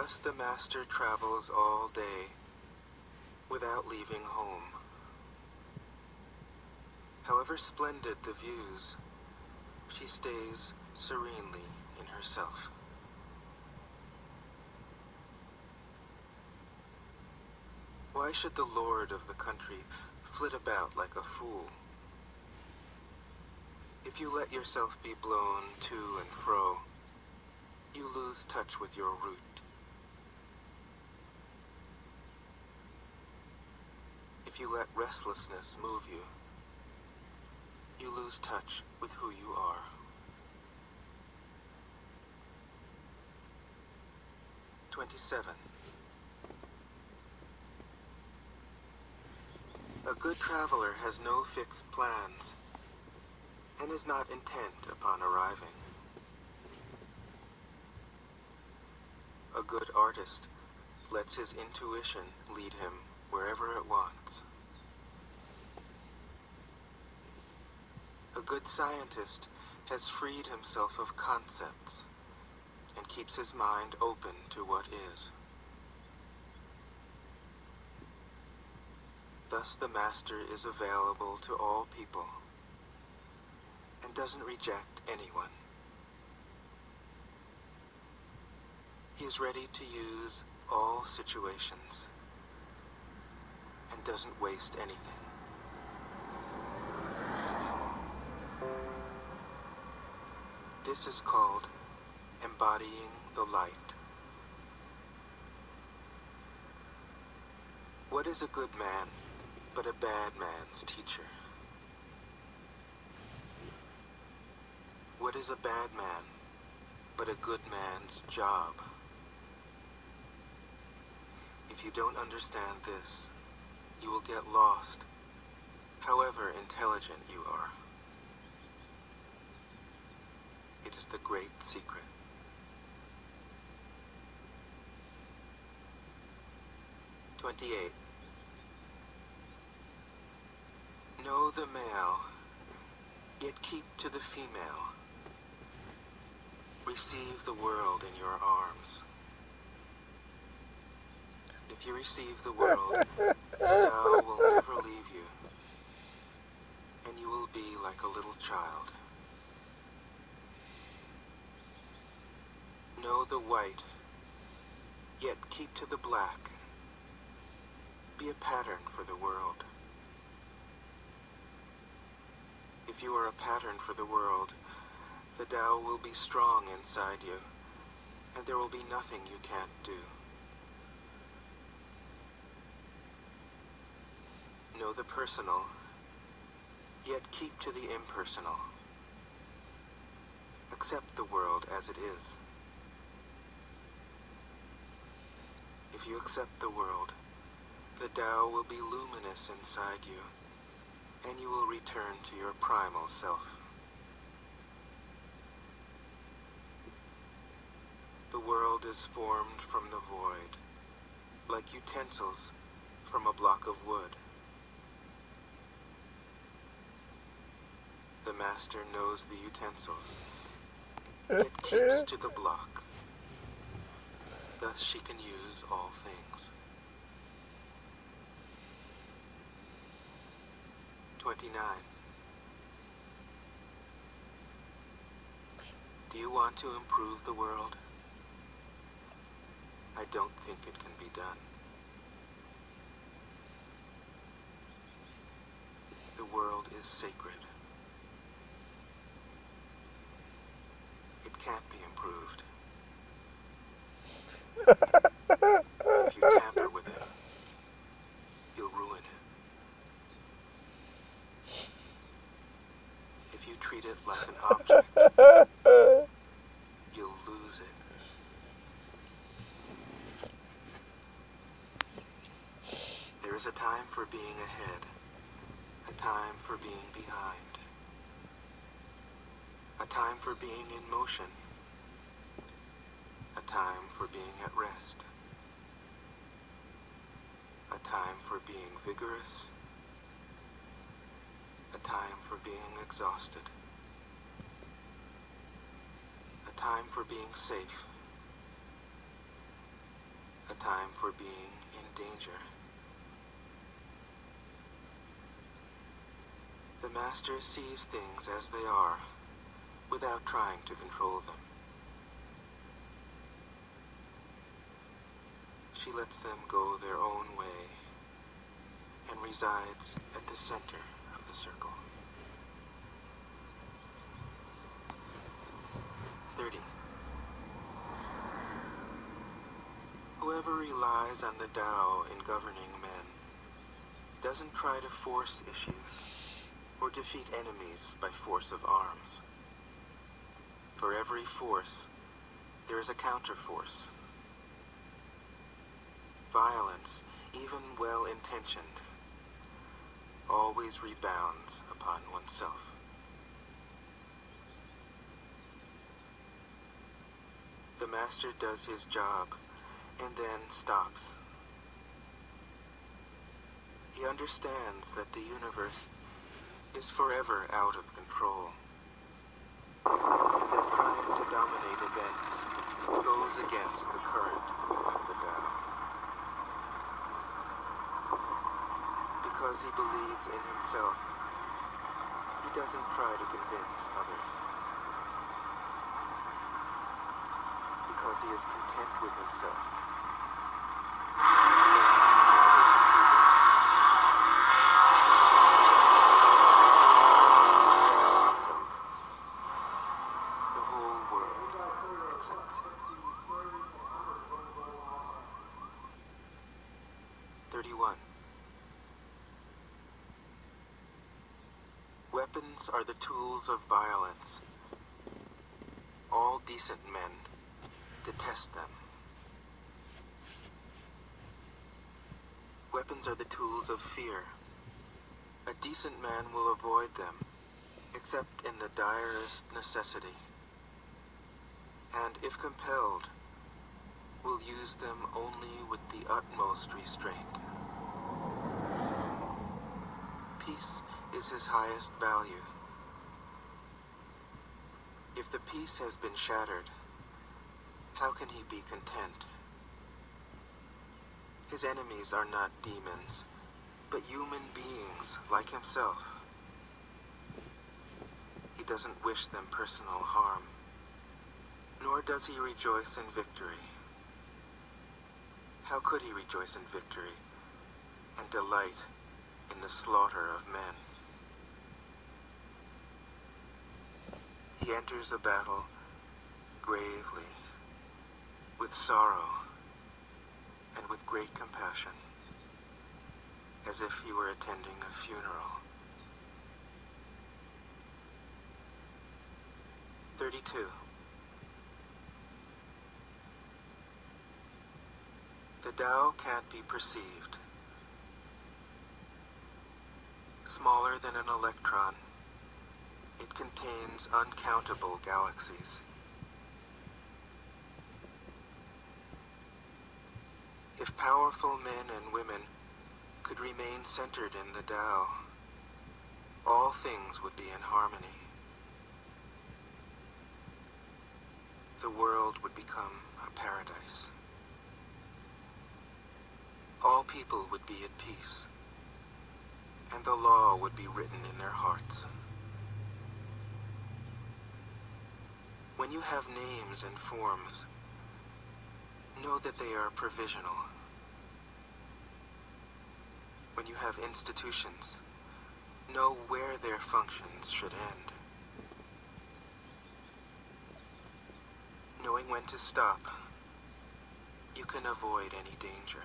Thus the master travels all day without leaving home. However splendid the views, she stays serenely in herself. Why should the lord of the country flit about like a fool? If you let yourself be blown to and fro, you lose touch with your root. If you let restlessness move you, you lose touch with who you are. "27. A good traveler has no fixed plans and is not intent upon arriving. A good artist lets his intuition lead him wherever it wants. A good scientist has freed himself of concepts and keeps his mind open to what is. Thus the master is available to all people and doesn't reject anyone. He is ready to use all situations and doesn't waste anything. This is called embodying the light. What is a good man but a bad man's teacher? What is a bad man but a good man's job? If you don't understand this, you will get lost, however intelligent you are. It is the great secret. "28. Know the male, yet keep to the female. Receive the world in your arms. If you receive the world, Tao will never leave you, and you will be like a little child. Know the white, yet keep to the black. Be a pattern for the world. If you are a pattern for the world, the Tao will be strong inside you, and there will be nothing you can't do. Know the personal, yet keep to the impersonal. Accept the world as it is. If you accept the world, the Tao will be luminous inside you, and you will return to your primal self. The world is formed from the void, like utensils from a block of wood. The master knows the utensils, yet keeps to the block. Thus she can use all things. 29. Do you want to improve the world? I don't think it can be done. The world is sacred. It can't be improved. If you tamper with it, you'll ruin it. If you treat it like an object, you'll lose it. There is a time for being ahead, a time for being behind, a time for being in motion, a time for being at rest, a time for being vigorous, a time for being exhausted, a time for being safe, a time for being in danger. The Master sees things as they are, without trying to control them. She lets them go their own way, and resides at the center of the circle. 30. Whoever relies on the Tao in governing men doesn't try to force issues or defeat enemies by force of arms. For every force, there is a counterforce. Violence, even well-intentioned, always rebounds upon oneself. The Master does his job and then stops. He understands that the universe is forever out of control, and that trying to dominate events goes against the current of the Tao. Because he believes in himself, he doesn't try to convince others. Because he is content with himself. The whole world accepts him. 31. Weapons are the tools of violence. All decent men detest them. Weapons are the tools of fear. A decent man will avoid them, except in the direst necessity, and if compelled, will use them only with the utmost restraint. Peace is his highest value. If the peace has been shattered, how can he be content? His enemies are not demons, but human beings like himself. He doesn't wish them personal harm, nor does he rejoice in victory. How could he rejoice in victory and delight in the slaughter of men? He enters a battle gravely, with sorrow, and with great compassion, as if he were attending a funeral. 32. The Tao can't be perceived. Smaller than an electron, it contains uncountable galaxies. If powerful men and women could remain centered in the Tao, all things would be in harmony. The world would become a paradise. All people would be at peace, and the law would be written in their hearts. When you have names and forms, know that they are provisional. When you have institutions, know where their functions should end. Knowing when to stop, you can avoid any danger.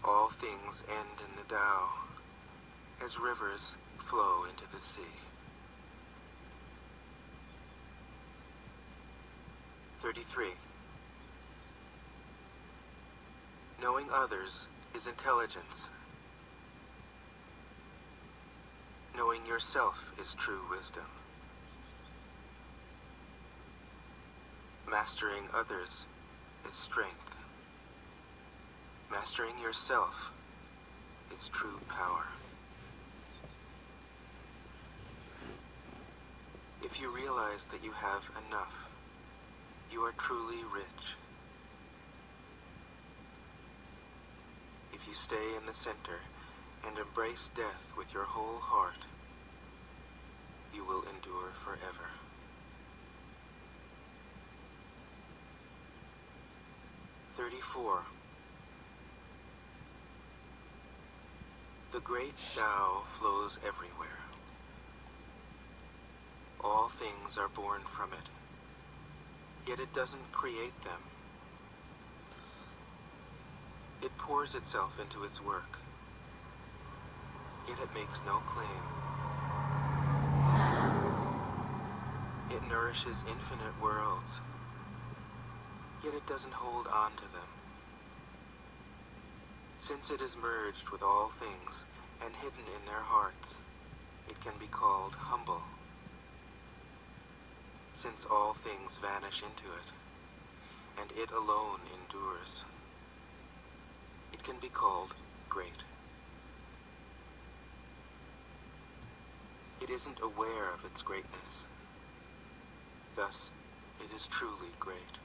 All things end in the Tao, as rivers flow into the sea. 33. Knowing others is intelligence. Knowing yourself is true wisdom. Mastering others is strength. Mastering yourself is true power. If you realize that you have enough, you are truly rich. If you stay in the center and embrace death with your whole heart, you will endure forever. The great Tao flows everywhere. All things are born from it, yet it doesn't create them. It pours itself into its work, yet it makes no claim. It nourishes infinite worlds, yet it doesn't hold on to them. Since it is merged with all things and hidden in their hearts, it can be called humble. Since all things vanish into it, and it alone endures, it can be called great. It isn't aware of its greatness. Thus, it is truly great.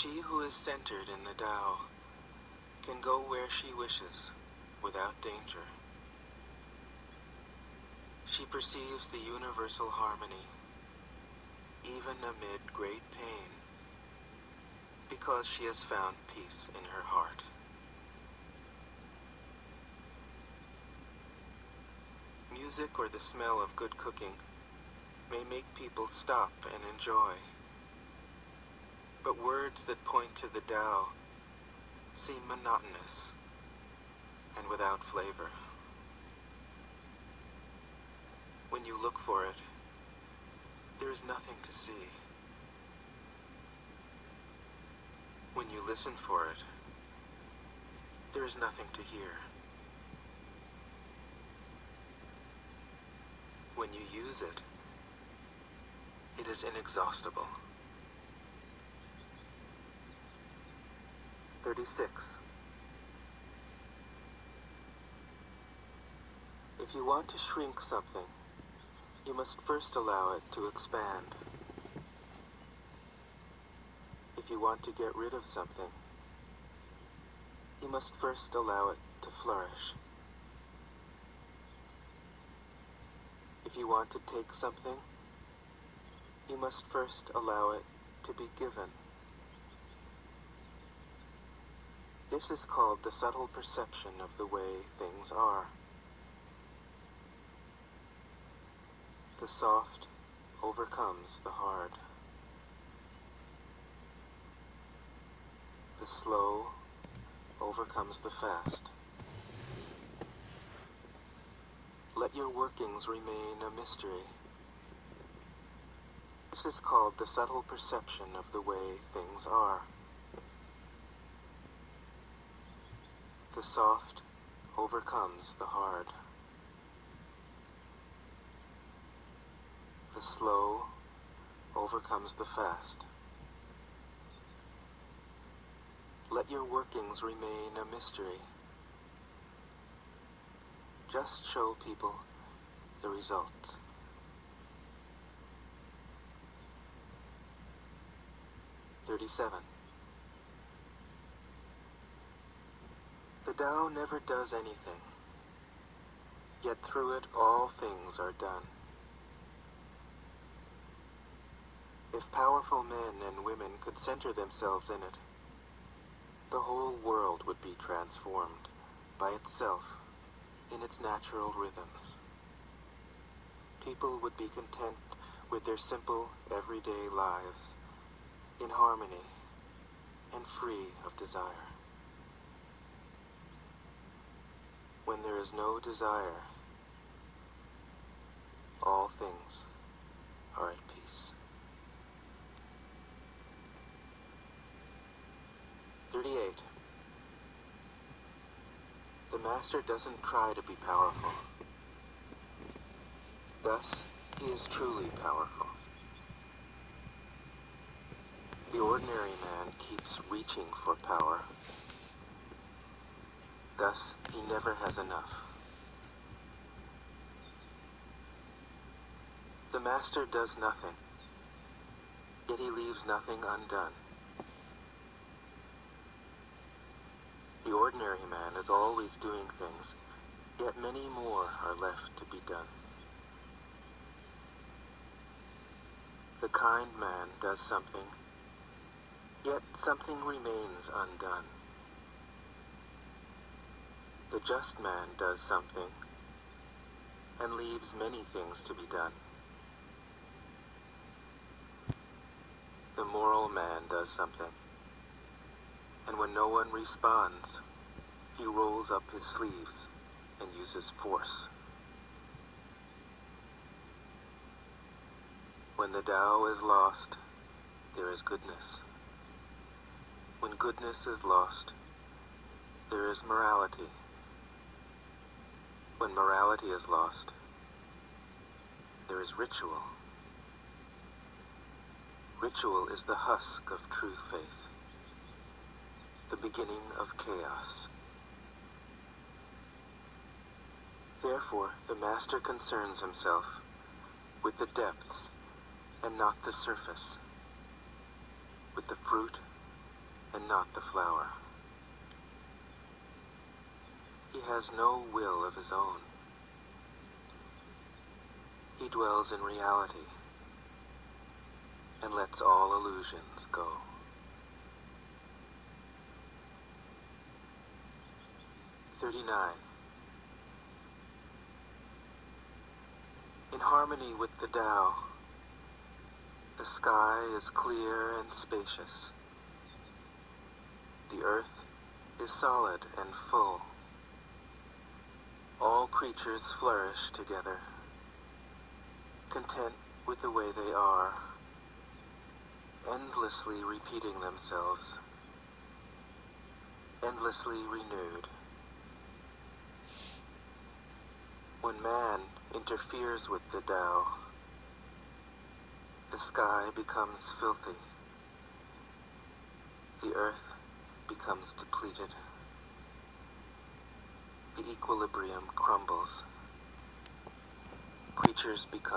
She who is centered in the Tao can go where she wishes without danger. She perceives the universal harmony, even amid great pain, because she has found peace in her heart. Music or the smell of good cooking may make people stop and enjoy, but words that point to the Tao seem monotonous and without flavor. When you look for it, there is nothing to see. When you listen for it, there is nothing to hear. When you use it, it is inexhaustible. 36. If you want to shrink something, you must first allow it to expand. If you want to get rid of something, you must first allow it to flourish. If you want to take something, you must first allow it to be given. This is called the subtle perception of the way things are. The soft overcomes the hard. The slow overcomes the fast. Let your workings remain a mystery. This is called the subtle perception of the way things are. The soft overcomes the hard. The slow overcomes the fast. Let your workings remain a mystery. Just show people the results. The Tao never does anything, yet through it all things are done. If powerful men and women could center themselves in it, the whole world would be transformed by itself in its natural rhythms. People would be content with their simple, everyday lives, in harmony and free of desire. When there is no desire, all things are at peace. 38. The Master doesn't try to be powerful. Thus, he is truly powerful. The ordinary man keeps reaching for power. Thus, he never has enough. The master does nothing, yet he leaves nothing undone. The ordinary man is always doing things, yet many more are left to be done. The kind man does something, yet something remains undone. The just man does something, and leaves many things to be done. The moral man does something, and when no one responds, he rolls up his sleeves and uses force. When the Tao is lost, there is goodness. When goodness is lost, there is morality. When morality is lost, there is ritual. Ritual is the husk of true faith, the beginning of chaos. Therefore, the master concerns himself with the depths and not the surface, with the fruit and not the flower. He has no will of his own. He dwells in reality and lets all illusions go. In harmony with the Tao, the sky is clear and spacious. The earth is solid and full. All creatures flourish together, content with the way they are, endlessly repeating themselves, endlessly renewed. When man interferes with the Tao, the sky becomes filthy, the earth becomes depleted, the equilibrium crumbles, creatures become